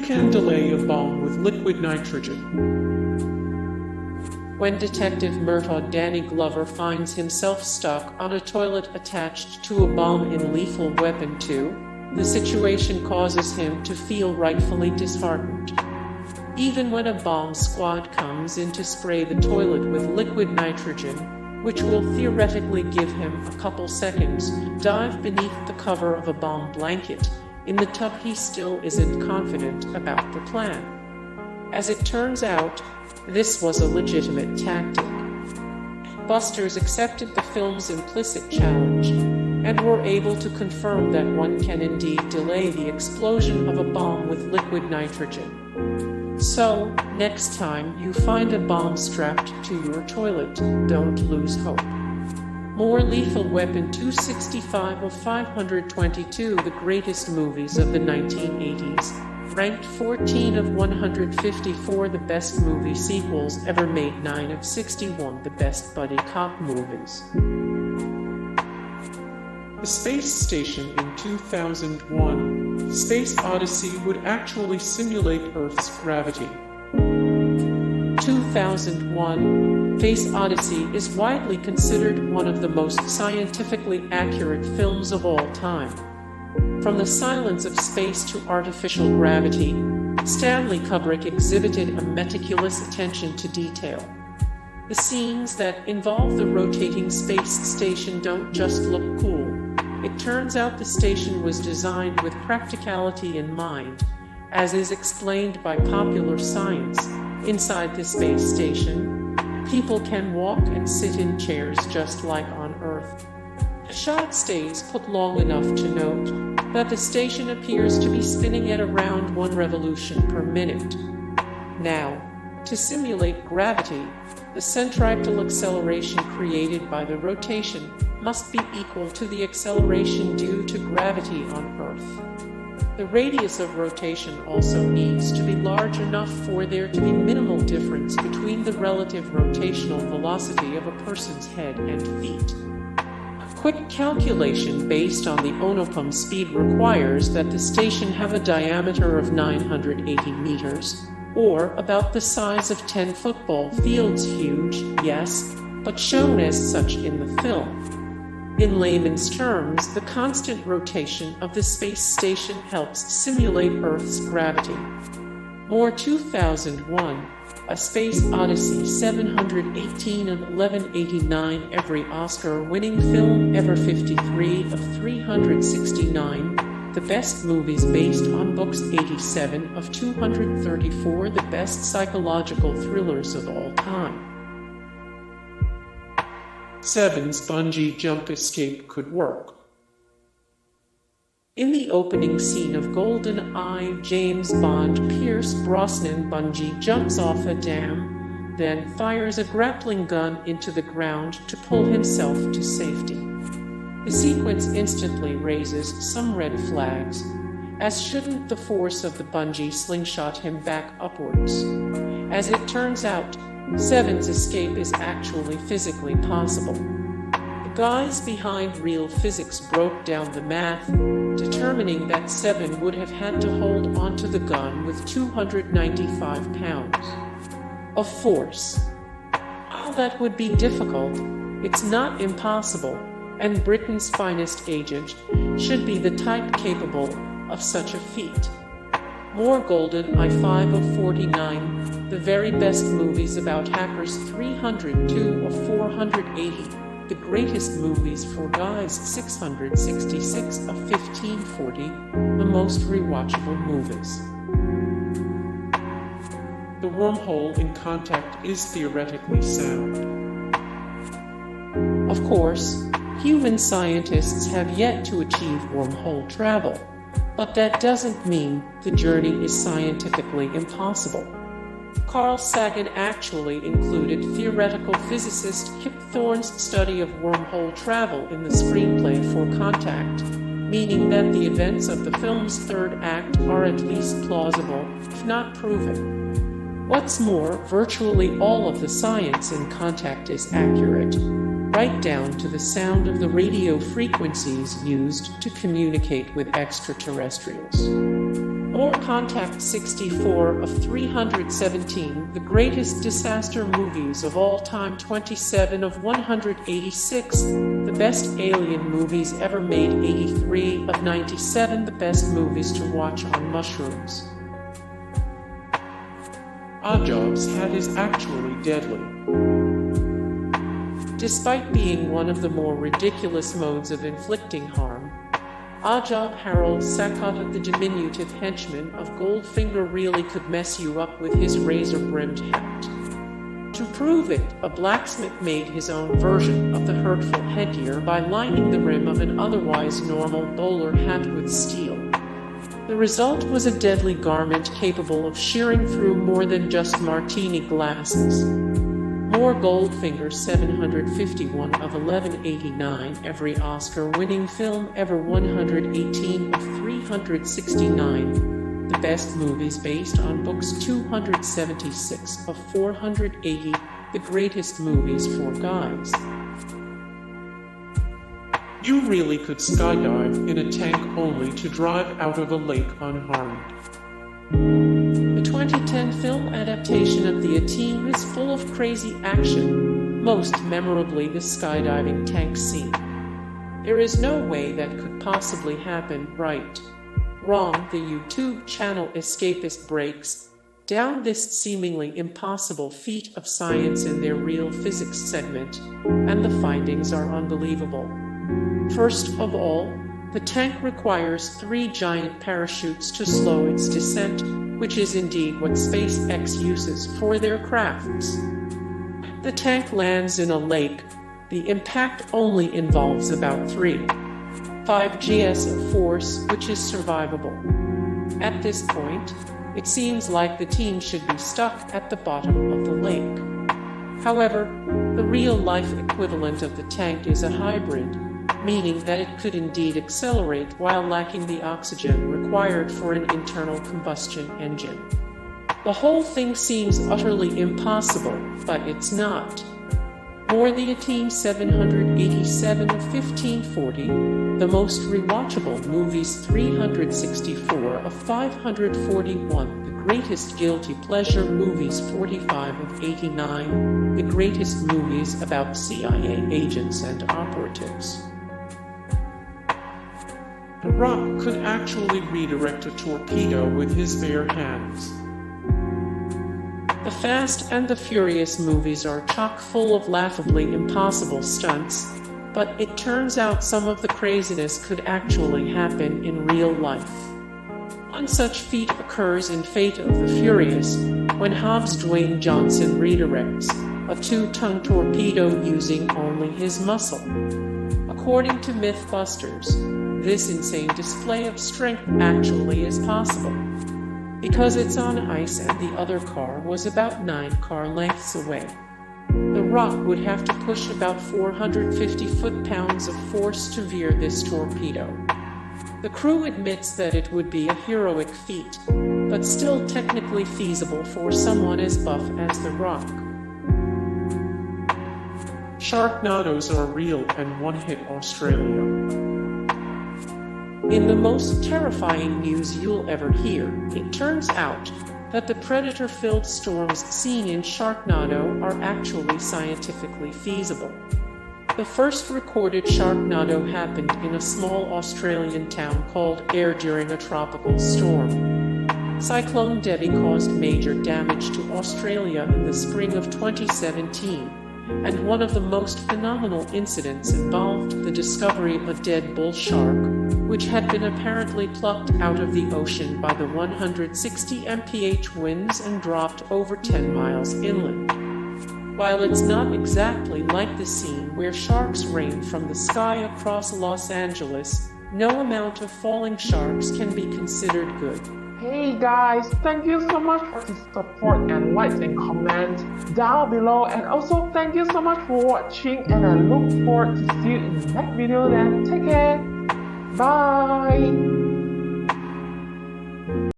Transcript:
can delay a bomb with liquid nitrogen. When Detective Murtaugh Danny Glover finds himself stuck on a toilet attached to a bomb in Lethal Weapon 2, the situation causes him to feel rightfully disheartened. Even when a bomb squad comes in to spray the toilet with liquid nitrogen, which will theoretically give him a couple seconds to dive beneath the cover of a bomb blanket in the tub, he still isn't confident about the plan. As it turns out, this was a legitimate tactic. Busters accepted the film's implicit challenge and were able to confirm that one can indeed delay the explosion of a bomb with liquid nitrogen. So, next time you find a bomb strapped to your toilet, don't lose hope. More Lethal Weapon 265 of 522, the greatest movies of the 1980s. Ranked 14 of 154, the best movie sequels ever made. 9 of 61, the best buddy cop movies. The space station in 2001, Space Odyssey would actually simulate Earth's gravity. 2001, Space Odyssey is widely considered one of the most scientifically accurate films of all time. From the silence of space to artificial gravity, Stanley Kubrick exhibited a meticulous attention to detail. The scenes that involve the rotating space station don't just look cool. It turns out the station was designed with practicality in mind, as is explained by popular science. Inside the space station, people can walk and sit in chairs just like on Earth. The shot stays put long enough to note that the station appears to be spinning at around 1 revolution per minute. Now, to simulate gravity, the centripetal acceleration created by the rotation must be equal to the acceleration due to gravity on Earth. The radius of rotation also needs to be large enough for there to be minimal difference between the relative rotational velocity of a person's head and feet. Quick calculation based on the Onopum speed requires that the station have a diameter of 980 meters, or about the size of 10 football fields. Huge, yes, but shown as such in the film. In layman's terms, the constant rotation of the space station helps simulate Earth's gravity. More 2001, A Space Odyssey, 718 of 1189, every Oscar-winning film ever. 53 of 369, the best movies based on books. 87 of 234, the best psychological thrillers of all time. 7's bungee jump escape could work. In the opening scene of GoldenEye, James Bond Pierce Brosnan bungee jumps off a dam, then fires a grappling gun into the ground to pull himself to safety. The sequence instantly raises some red flags, as shouldn't the force of the bungee slingshot him back upwards. As it turns out, 7's escape is actually physically possible. The guys behind Real Physics broke down the math, determining that 7 would have had to hold onto the gun with 295 pounds of force. While that would be difficult, it's not impossible, and Britain's finest agent should be the type capable of such a feat. More GoldenEye 5 of 49, the very best movies about hackers. 302 of 480, the greatest movies for guys. 666 of 1540, the most rewatchable movies. The wormhole in Contact is theoretically sound. Of course, human scientists have yet to achieve wormhole travel, but that doesn't mean the journey is scientifically impossible. Carl Sagan actually included theoretical physicist Kip Thorne's study of wormhole travel in the screenplay for Contact, meaning that the events of the film's third act are at least plausible, if not proven. What's more, virtually all of the science in Contact is accurate, right down to the sound of the radio frequencies used to communicate with extraterrestrials. or Contact 64 of 317, the greatest disaster movies of all time 27 of 186, the best alien movies ever made 83 of 97, the best movies to watch on mushrooms. Oddjob's hat is actually deadly. Despite being one of the more ridiculous modes of inflicting harm, Oddjob Harold Sakata, the diminutive henchman of Goldfinger, really could mess you up with his razor-brimmed hat. To prove it, a blacksmith made his own version of the hurtful headgear by lining the rim of an otherwise normal bowler hat with steel. The result was a deadly garment capable of shearing through more than just martini glasses. More Goldfinger 751 of 1189, every Oscar-winning film ever 118 of 369, the best movies based on books 276 of 480, the greatest movies for guys. You really could skydive in a tank only to drive out of a lake unharmed. The 2010 film adaptation of The A-Team is full of crazy action, most memorably the skydiving tank scene. There is no way that could possibly happen, right? Wrong. The YouTube channel Escapist breaks down this seemingly impossible feat of science in their Real Physics segment, and the findings are unbelievable. First of all, the tank requires 3 giant parachutes to slow its descent, which is indeed what SpaceX uses for their crafts. The tank lands in a lake. The impact only involves about 3.5 gs of force, which is survivable. At this point, it seems like the team should be stuck at the bottom of the lake. However, the real-life equivalent of the tank is a hybrid, meaning that it could indeed accelerate while lacking the oxygen required for an internal combustion engine. The whole thing seems utterly impossible, but it's not. More the A-Team 787 of 1540, the most rewatchable movies 364 of 541, the greatest guilty pleasure movies 45 of 89, the greatest movies about CIA agents and operatives. The Rock could actually redirect a torpedo with his bare hands. The Fast and the Furious movies are chock full of laughably impossible stunts, but it turns out some of the craziness could actually happen in real life. One such feat occurs in Fate of the Furious, when Hobbs Dwayne Johnson redirects a 2-ton torpedo using only his muscle. According to Mythbusters, this insane display of strength actually is possible, because it's on ice and the other car was about 9 car lengths away. The Rock would have to push about 450 foot-pounds of force to veer this torpedo. The crew admits that it would be a heroic feat, but still technically feasible for someone as buff as The Rock. Sharknados are real and one-hit Australia. In the most terrifying news you'll ever hear, it turns out that the predator-filled storms seen in Sharknado are actually scientifically feasible. The first recorded Sharknado happened in a small Australian town called Ayr during a tropical storm. Cyclone Debbie caused major damage to Australia in the spring of 2017, and one of the most phenomenal incidents involved the discovery of a dead bull shark, which had been apparently plucked out of the ocean by the 160 mph winds and dropped over 10 miles inland. While it's not exactly like the scene where sharks rain from the sky across Los Angeles, no amount of falling sharks can be considered good. Hey guys, thank you so much for the support and likes and comments down below, and also thank you so much for watching, and I look forward to see you in the next video then. Take care. Bye.